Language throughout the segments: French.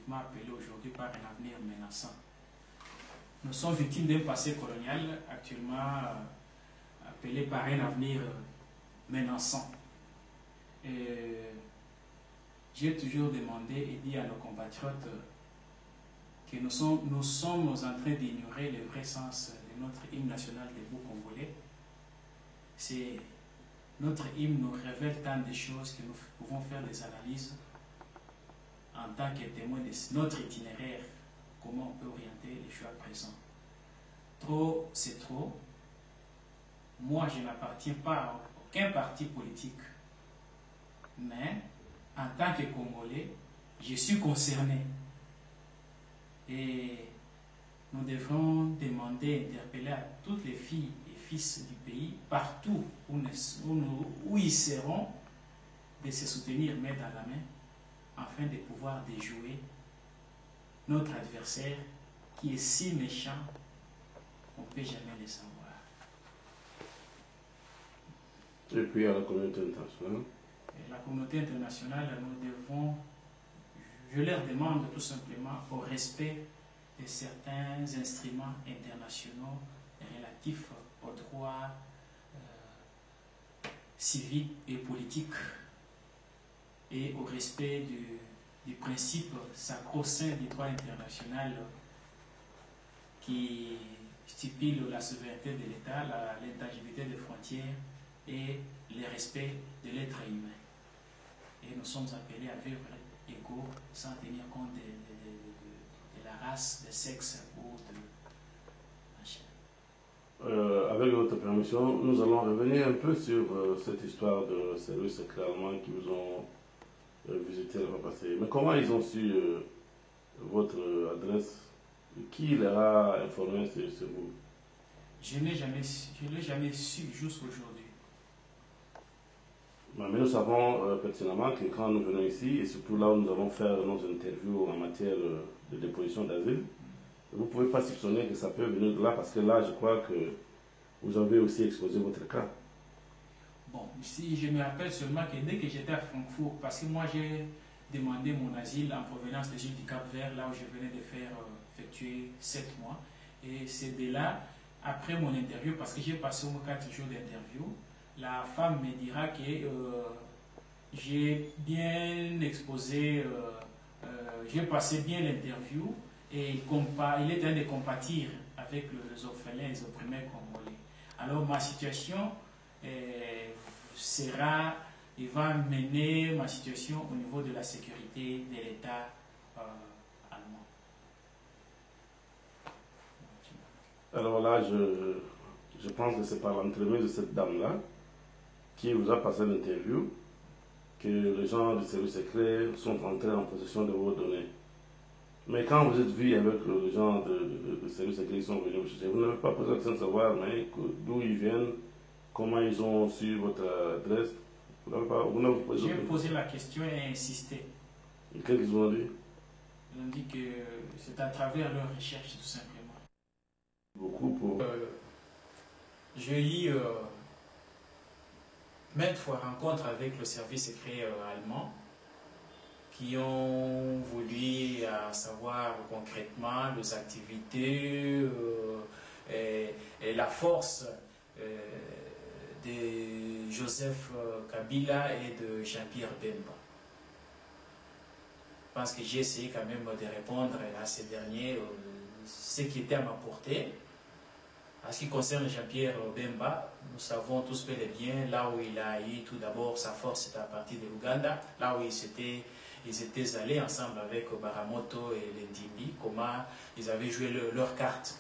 mouvement appelé aujourd'hui par un avenir menaçant. Nous sommes victimes d'un passé colonial actuellement appelé par un avenir menaçant. J'ai toujours demandé et dit à nos compatriotes que nous sommes en train d'ignorer le vrai sens de notre hymne national debout congolais. Notre hymne nous révèle tant de choses que nous pouvons faire des analyses en tant que témoin de notre itinéraire, comment on peut orienter les choix présents. Trop, c'est trop. Moi, je n'appartiens pas à aucun parti politique, mais en tant que Congolais, je suis concerné. Et nous devrons demander, interpeller à toutes les filles et fils du pays, partout où ils seront, de se soutenir main dans la main, afin de pouvoir déjouer notre adversaire qui est si méchant qu'on ne peut jamais le savoir. Et puis à la communauté internationale. Et la communauté internationale, nous devons, je leur demande tout simplement au respect de certains instruments internationaux relatifs aux droits civiques et politiques et au respect du principe sacro-saint du droit international qui stipule la souveraineté de l'État, l'intangibilité des frontières et le respect de l'être humain. Et nous sommes appelés à vivre égaux sans tenir compte de la race, du sexe ou de machin. Avec votre permission, nous allons revenir un peu sur cette histoire de services secrets allemands qui vous ont visité le passé. Mais comment ils ont su votre adresse? Qui leur a informé sur vous? Je ne l'ai jamais su jusqu'aujourd'hui. Mais nous savons pertinemment que quand nous venons ici, et surtout là où nous allons faire nos interviews en matière de déposition d'asile, vous ne pouvez pas soupçonner que ça peut venir de là, parce que là, je crois que vous avez aussi exposé votre cas. Bon, si je me rappelle seulement que dès que j'étais à Francfort, parce que moi j'ai demandé mon asile en provenance de l'île du Cap-Vert, là où je venais de faire effectuer 7 mois, et c'est de là, après mon interview, parce que j'ai passé au moins 4 jours d'interview, la femme me dira que j'ai bien exposé, j'ai passé bien l'interview et il est en train de compatir avec les orphelins et les opprimés congolais. Alors ma situation il va mener ma situation au niveau de la sécurité de l'État allemand. Alors là, je pense que c'est par l'entremise de cette dame-là qui vous a passé l'interview que les gens du service secret sont entrés en possession de vos données. Mais quand vous êtes vu avec les gens du service secret qui sont venus vous chercher, vous n'avez pas posé la question de savoir d'où ils viennent, comment ils ont su votre adresse. J'ai posé la question et insisté. Et qu'est-ce qu'ils ont dit? Ils ont dit que c'est à travers leur recherche tout simplement. Beaucoup pour... J'ai eu maintes fois rencontre avec le service secret allemand qui ont voulu savoir concrètement les activités et la force de Joseph Kabila et de Jean-Pierre Bemba. Je pense que j'ai essayé quand même de répondre à ces derniers ce qui était à ma portée. En ce qui concerne Jean-Pierre Bemba, nous savons tous bel et bien là où il a eu tout d'abord sa force, c'était à partir de l'Ouganda, là où ils étaient allés ensemble avec Baramoto et Lendimbi, comment ils avaient joué leur carte.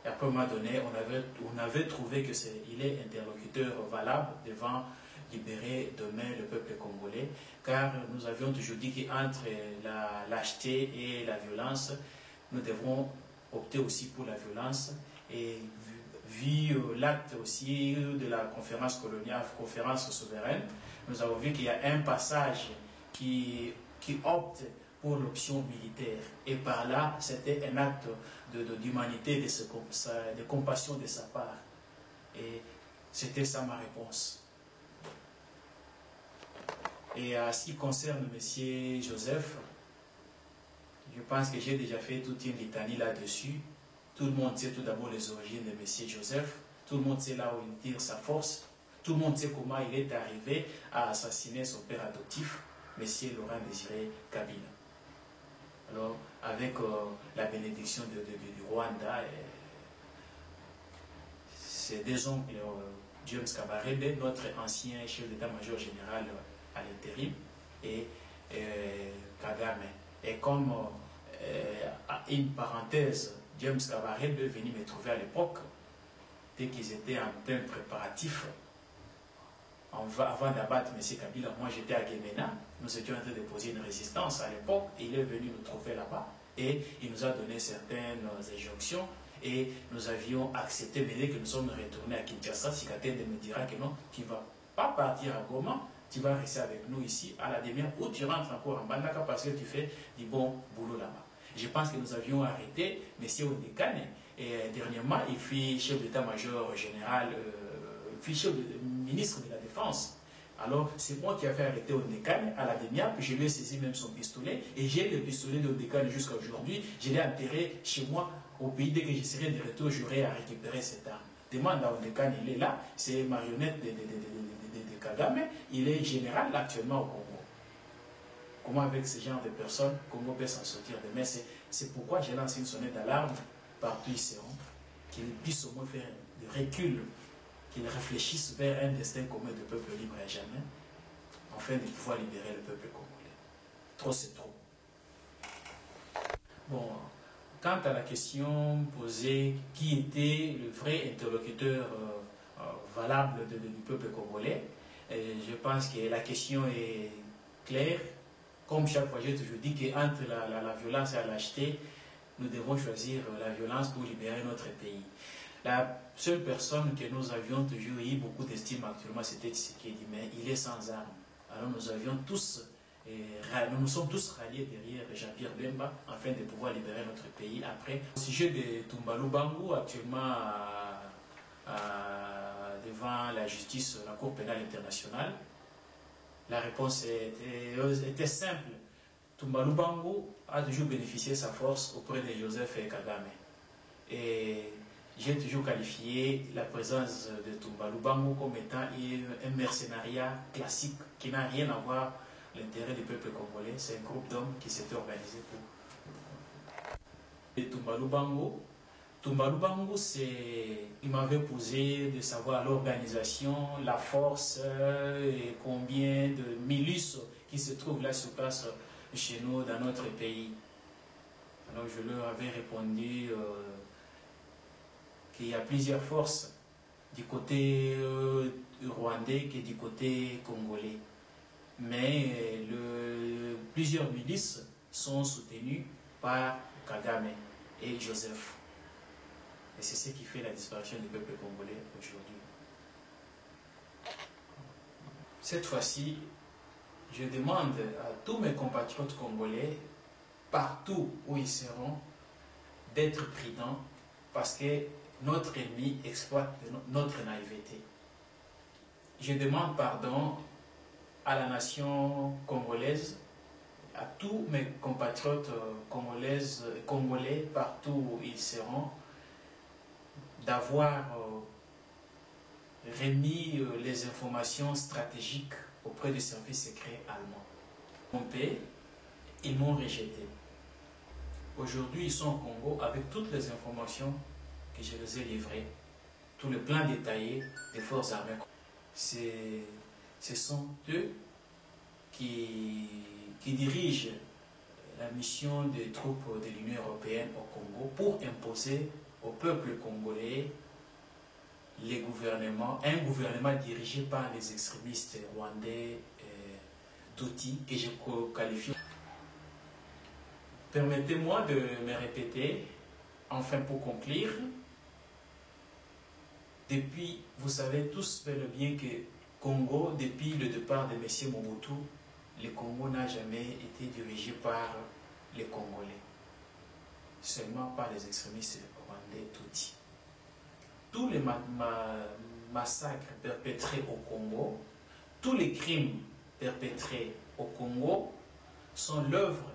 Et après, à un moment donné, on avait trouvé qu'il est interlocuteur valable devant libérer demain le peuple congolais, car nous avions toujours dit qu'entre la lâcheté et la violence, nous devrons opter aussi pour la violence. Et vu l'acte aussi de la conférence coloniale, conférence souveraine, nous avons vu qu'il y a un passage qui opte pour l'option militaire. Et par là, c'était un acte d'humanité, de compassion de sa part. Et c'était ça ma réponse. Et à ce qui concerne M. Joseph, Je pense que j'ai déjà fait toute une litanie là-dessus. Tout le monde sait tout d'abord les origines de M. Joseph. Tout le monde sait là où il tire sa force. Tout le monde sait comment il est arrivé à assassiner son père adoptif, M. Laurent Désiré Kabila. Alors, avec la bénédiction du Rwanda, ses deux oncles, James Kabarebe, notre ancien chef d'état-major général à l'intérim, et Kagame. Et comme une parenthèse, James Kabarebe est venu me trouver à l'époque, dès qu'ils étaient en plein préparatif, avant d'abattre M. Kabila, moi j'étais à Guémena, nous étions en train de poser une résistance à l'époque, il est venu nous trouver là-bas et il nous a donné certaines injonctions et nous avions accepté, mais dès que nous sommes retournés à Kinshasa, Sikatende me dira que non, tu ne vas pas partir à Goma, tu vas rester avec nous ici à la demi-heure où tu rentres encore en Bandaka parce que tu fais du bon boulot là-bas. Je pense que nous avions arrêté M. Ondekane et dernièrement il fut chef d'état-major général, ministre de la Défense. Alors, c'est moi qui ai fait arrêter Ondekane à la demi-heure, puis je lui ai saisi même son pistolet, et j'ai le pistolet d'Ondekane jusqu'à aujourd'hui, je l'ai enterré chez moi au pays. Dès que je serai de retour, j'aurai à récupérer cette arme. Demande à Ondekane, il est là, c'est marionnette de Kagame, il est général actuellement au Congo. Comment avec ce genre de personnes, Congo peut s'en sortir de mais c'est pourquoi j'ai lancé une sonnette d'alarme partout ici, qu'ils puissent au moins faire du recul, qu'ils réfléchissent vers un destin commun de peuple libre à jamais, afin de pouvoir libérer le peuple congolais. Trop, c'est trop. Bon, quant à la question posée, qui était le vrai interlocuteur valable du peuple congolais, je pense que la question est claire. Comme chaque fois, j'ai toujours dit qu'entre la violence et la lâcheté, nous devons choisir la violence pour libérer notre pays. La seule personne que nous avions toujours eu beaucoup d'estime actuellement, c'était Tshisekedi, mais il est sans armes. Alors nous avions tous, nous nous sommes tous ralliés derrière Jean-Pierre Bemba afin de pouvoir libérer notre pays. Après, au sujet de Toumbalou Bangou, actuellement devant la justice, la Cour pénale internationale, la réponse était simple. Toumbalou Bangou a toujours bénéficié de sa force auprès de Joseph Kagame. Et j'ai toujours qualifié la présence de Toumbalou Bangou comme étant un mercenariat classique qui n'a rien à voir avec l'intérêt du peuple congolais. C'est un groupe d'hommes qui s'était organisé pour. Et Toumbalou Bangou, il m'avait posé de savoir l'organisation, la force et combien de milices qui se trouvent là sur place chez nous, dans notre pays. Alors je leur avais répondu qu'il y a plusieurs forces du côté rwandais que du côté congolais. Mais plusieurs milices sont soutenues par Kagame et Joseph. Et c'est ce qui fait la disparition du peuple congolais aujourd'hui. Cette fois-ci, je demande à tous mes compatriotes congolais, partout où ils seront, d'être prudents parce que notre ennemi exploite notre naïveté. Je demande pardon à la nation congolaise, à tous mes compatriotes congolais, partout où ils seront, d'avoir remis les informations stratégiques auprès des services secrets allemands. Ils m'ont rejeté. Aujourd'hui, ils sont au Congo avec toutes les informations que je les ai livrées, tout le plan détaillé des forces armées. Ce sont eux qui dirigent la mission des troupes de l'Union européenne au Congo pour imposer au peuple congolais un gouvernement dirigé par les extrémistes rwandais d'outils que je qualifie. Permettez-moi de me répéter, enfin pour conclure, depuis, vous savez tous bel et bien que Congo, depuis le départ de M. Mobutu, le Congo n'a jamais été dirigé par les Congolais, seulement par les extrémistes rwandais d'outils. Tous les massacres perpétrés au Congo, tous les crimes perpétrés au Congo sont l'œuvre